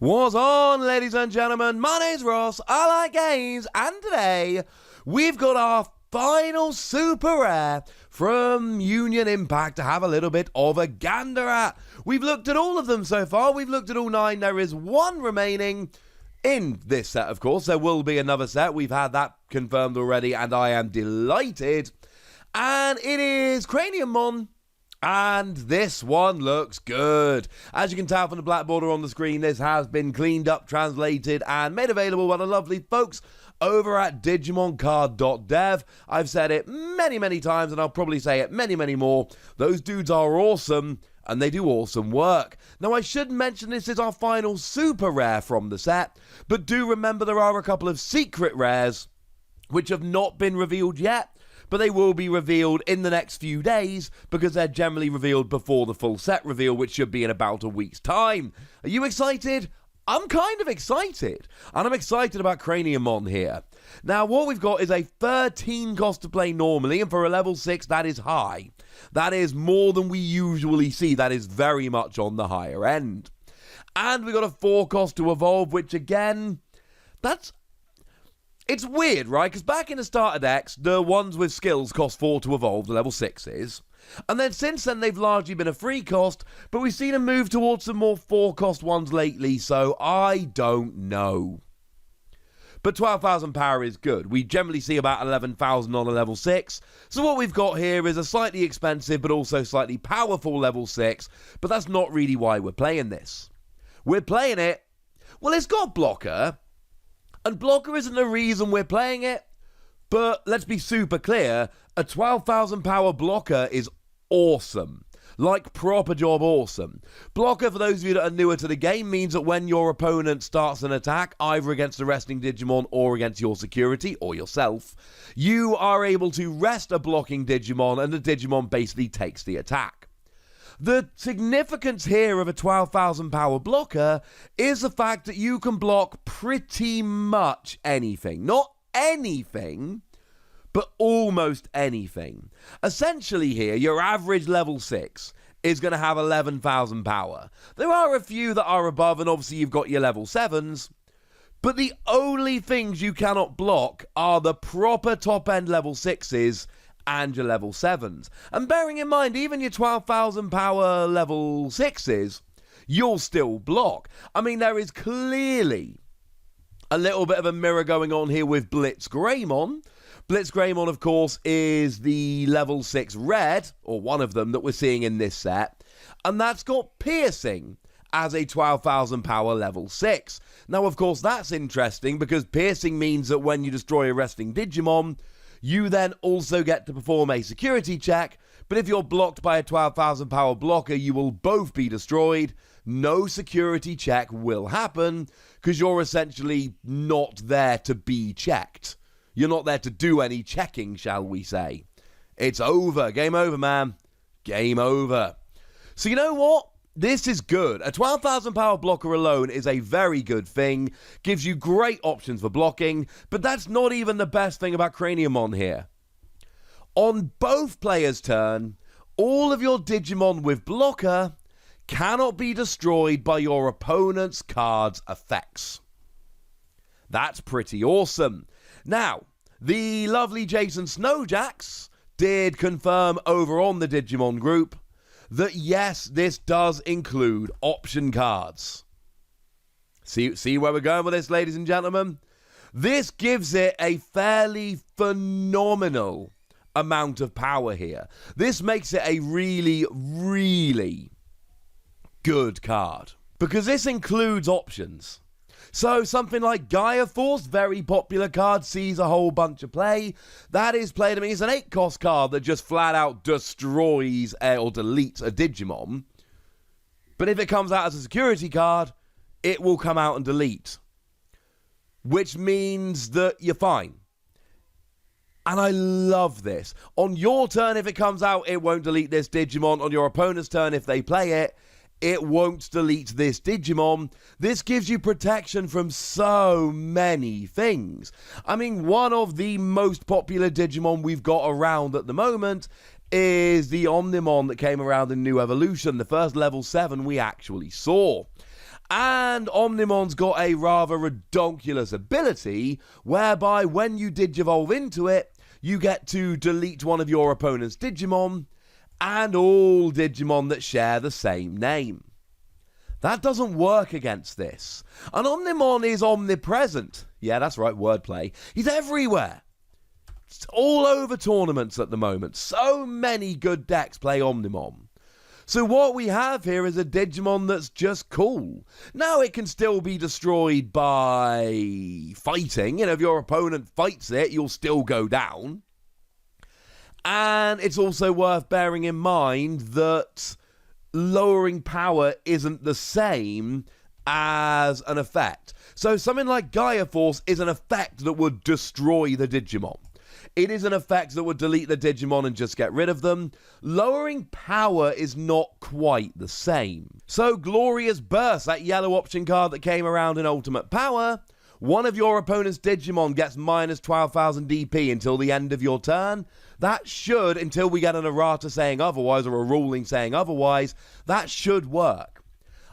What's on, ladies and gentlemen? My name's Ross, I like games, and today we've got our final super rare from Union Impact to have a little bit of a gander at. We've looked at all of them so far, we've looked at all 9, there is one remaining in this set, of course. There will be another set, we've had that confirmed already, and I am delighted. And it is Craniumon. And this one looks good. As you can tell from the black border on the screen, this has been cleaned up, translated, and made available by the lovely folks over at digimoncard.dev. I've said it many times, and I'll probably say it many more. Those dudes are awesome, and they do awesome work. Now, I should mention this is our final super rare from the set, but do remember there are a couple of secret rares which have not been revealed yet. But they will be revealed in the next few days because they're generally revealed before the full set reveal, which should be in about a week's time. Are you excited? I'm kind of excited. And I'm excited about Craniumon here. Now, what we've got is a 13 cost to play normally, and for a level 6, that is high. That is more than we usually see. That is very much on the higher end. And we've got a 4 cost to evolve, which again, it's weird, right? Because back in the starter decks, the ones with skills cost 4 to evolve, the level 6s. And then since then, they've largely been a free cost, but we've seen a move towards some more 4 cost ones lately, so I don't know. But 12,000 power is good. We generally see about 11,000 on a level 6. So what we've got here is a slightly expensive, but also slightly powerful level 6, but that's not really why we're playing this. We're playing it, well, it's got blocker. And blocker isn't the reason we're playing it, but let's be super clear, a 12,000 power blocker is awesome. Like proper job awesome. Blocker, for those of you that are newer to the game, means that when your opponent starts an attack, either against a resting Digimon or against your security or yourself, you are able to rest a blocking Digimon and the Digimon basically takes the attack. The significance here of a 12,000 power blocker is the fact that you can block pretty much anything. Not anything, but almost anything. Essentially here, your average level 6 is going to have 11,000 power. There are a few that are above, and obviously you've got your level 7s. But the only things you cannot block are the proper top-end level 6s and your level 7s. And bearing in mind, even your 12,000 power level 6s, you'll still block. I mean, there is clearly a little bit of a mirror going on here with Blitzgreymon. Blitzgreymon, of course, is the level 6 red, or one of them that we're seeing in this set, and that's got piercing as a 12,000 power level 6. Now, of course, that's interesting because piercing means that when you destroy a resting Digimon, you then also get to perform a security check, but if you're blocked by a 12,000 power blocker, you will both be destroyed. No security check will happen, because you're essentially not there to be checked. You're not there to do any checking, shall we say. It's over. Game over, man. Game over. So you know what? This is good. A 12,000 power blocker alone is a very good thing, gives you great options for blocking, but that's not even the best thing about Craniumon here. On both players' turn, all of your Digimon with blocker cannot be destroyed by your opponent's card's effects. That's pretty awesome. Now, the lovely Jason Snowjacks did confirm over on the Digimon group that yes, this does include option cards. See where we're going with this, ladies and gentlemen? This gives it a fairly phenomenal amount of power here. This makes it a really good card, because this includes options. So something like Gaia Force, very popular card, sees a whole bunch of play. That is played, I mean, it's an 8 cost card that just flat out destroys or deletes a Digimon. But if it comes out as a security card, it will come out and delete. Which means that you're fine. And I love this. On your turn, if it comes out, it won't delete this Digimon. On your opponent's turn, if they play it, it won't delete this Digimon. This gives you protection from so many things. I mean, one of the most popular Digimon we've got around at the moment is the Omnimon that came around in New Evolution, the first level 7 we actually saw. And Omnimon's got a rather redonkulous ability whereby when you Digivolve into it, you get to delete one of your opponent's Digimon and all Digimon that share the same name. That doesn't work against this. And Omnimon is omnipresent. Yeah, that's right, wordplay. He's everywhere. It's all over tournaments at the moment. So many good decks play Omnimon. So what we have here is a Digimon that's just cool. Now it can still be destroyed by fighting. You know, if your opponent fights it, you'll still go down. And it's also worth bearing in mind that lowering power isn't the same as an effect. So something like Gaia Force is an effect that would destroy the Digimon. It is an effect that would delete the Digimon and just get rid of them. Lowering power is not quite the same. So Glorious Burst, that yellow option card that came around in Ultimate Power, one of your opponent's Digimon gets minus 12,000 DP until the end of your turn. That should, until we get an errata saying otherwise or a ruling saying otherwise, that should work.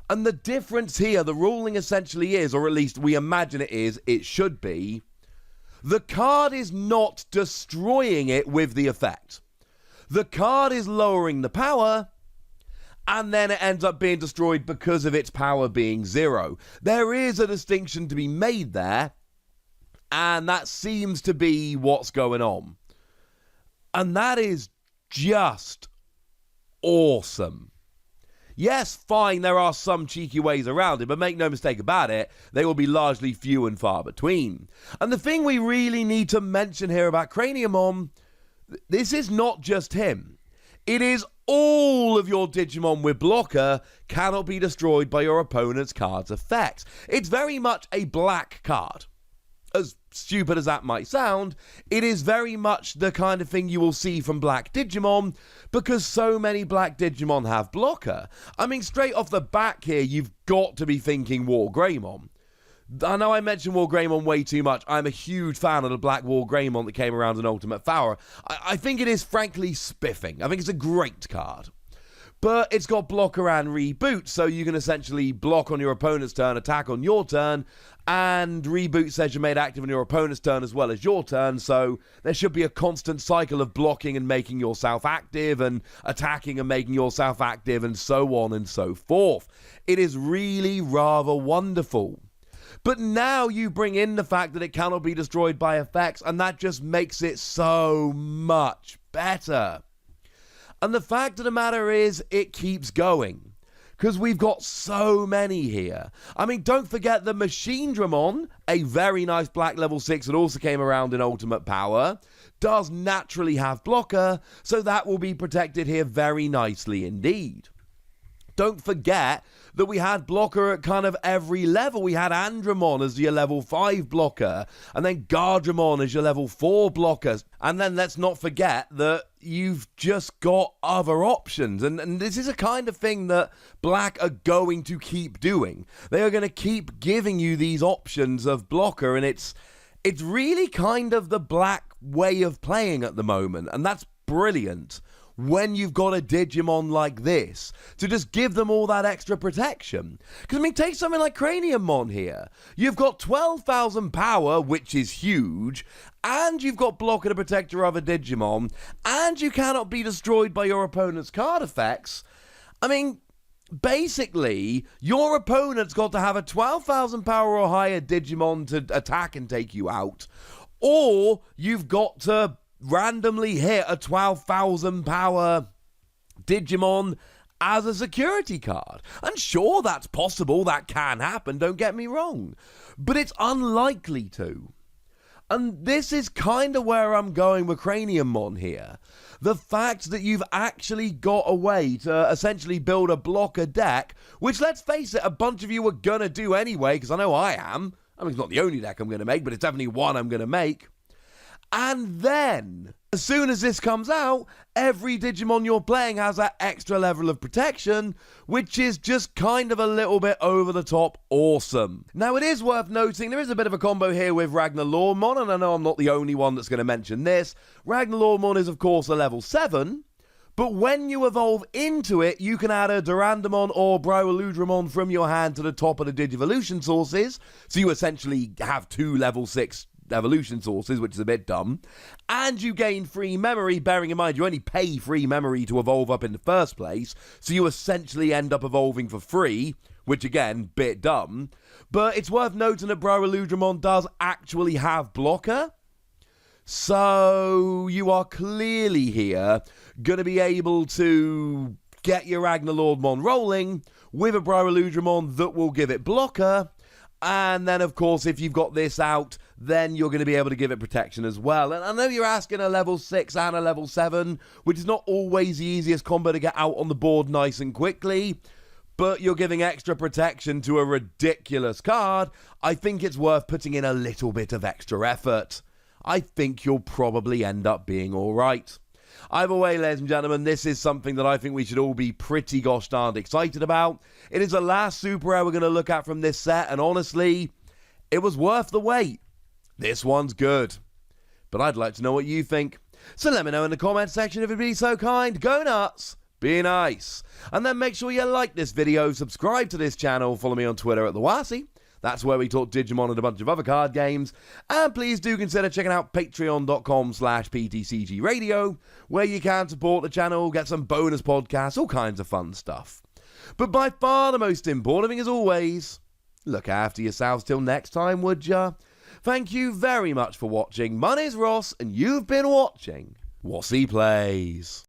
And the difference here, the ruling essentially is, or at least we imagine it should be, the card is not destroying it with the effect. The card is lowering the power, and then it ends up being destroyed because of its power being 0. There is a distinction to be made there, and that seems to be what's going on. And that is just awesome. Yes, fine, there are some cheeky ways around it, but make no mistake about it, they will be largely few and far between. And the thing we really need to mention here about Craniumon, this is not just him. It is all of your Digimon with blocker cannot be destroyed by your opponent's card's effects. It's very much a black card. As stupid as that might sound, it is very much the kind of thing you will see from black Digimon because so many black Digimon have blocker. I mean, straight off the back here, you've got to be thinking War Greymon. I know I mentioned War Greymon way too much. I'm a huge fan of the black War Greymon that came around in Ultimate Power. I think it is frankly spiffing. I think it's a great card. But it's got blocker and reboot, so you can essentially block on your opponent's turn, attack on your turn, and reboot says you're made active on your opponent's turn as well as your turn, so there should be a constant cycle of blocking and making yourself active, and attacking and making yourself active, and so on and so forth. It is really rather wonderful. But now you bring in the fact that it cannot be destroyed by effects, and that just makes it so much better. And the fact of the matter is, it keeps going. Because we've got so many here. I mean, don't forget the Machine Dramon, a very nice black level 6 that also came around in Ultimate Power, does naturally have blocker, so that will be protected here very nicely indeed. Don't forget that we had blocker at kind of every level. We had Andromon as your level 5 blocker, and then Gardramon as your level 4 blockers. And then let's not forget that you've just got other options. And this is a kind of thing that Black are going to keep doing. They are going to keep giving you these options of blocker, and it's really kind of the Black way of playing at the moment, and that's brilliant. When you've got a Digimon like this, to just give them all that extra protection. Because, I mean, take something like Craniumon here. You've got 12,000 power, which is huge, and you've got blocker to protect your other Digimon, and you cannot be destroyed by your opponent's card effects. I mean, basically, your opponent's got to have a 12,000 power or higher Digimon to attack and take you out, or you've got to randomly hit a 12,000 power Digimon as a security card. And sure, that's possible, that can happen, don't get me wrong, but it's unlikely to. And this is kind of where I'm going with Craniumon here. The fact that you've actually got a way to essentially build a blocker deck, which, let's face it, a bunch of you are gonna do anyway, because I know I am. I mean, it's not the only deck I'm gonna make, but it's definitely one I'm gonna make. And then, as soon as this comes out, every Digimon you're playing has that extra level of protection, which is just kind of a little bit over the top awesome. Now, it is worth noting, there is a bit of a combo here with Ragnar Lormon, and I know I'm not the only one that's going to mention this. Ragnar Lormon is, of course, a level 7, But when you evolve into it, you can add a Durandamon or Bryoludramon from your hand to the top of the Digivolution sources. So you essentially have 2 level 6 evolution sources, which is a bit dumb. And you gain free memory, bearing in mind you only pay free memory to evolve up in the first place. So you essentially end up evolving for free, which again, bit dumb. But it's worth noting that Bryoludramon does actually have blocker. So you are clearly here going to be able to get your Ragnalordmon rolling with a Bryoludramon that will give it blocker. And then, of course, if you've got this out, then you're going to be able to give it protection as well. And I know you're asking a level 6 and a level 7, which is not always the easiest combo to get out on the board nice and quickly. But you're giving extra protection to a ridiculous card. I think it's worth putting in a little bit of extra effort. I think you'll probably end up being alright. Either way, ladies and gentlemen, this is something that I think we should all be pretty gosh darned excited about. It is the last super rare we're going to look at from this set, and honestly, it was worth the wait. This one's good. But I'd like to know what you think. So let me know in the comments section if you'd be so kind. Go nuts, be nice. And then make sure you like this video, subscribe to this channel, follow me on Twitter at TheWasi. That's where we talk Digimon and a bunch of other card games. And please do consider checking out patreon.com/PTCGradio, where you can support the channel, get some bonus podcasts, all kinds of fun stuff. But by far the most important thing as always, look after yourselves till next time, would ya? Thank you very much for watching. My name's Ross, and you've been watching Wasi Plays.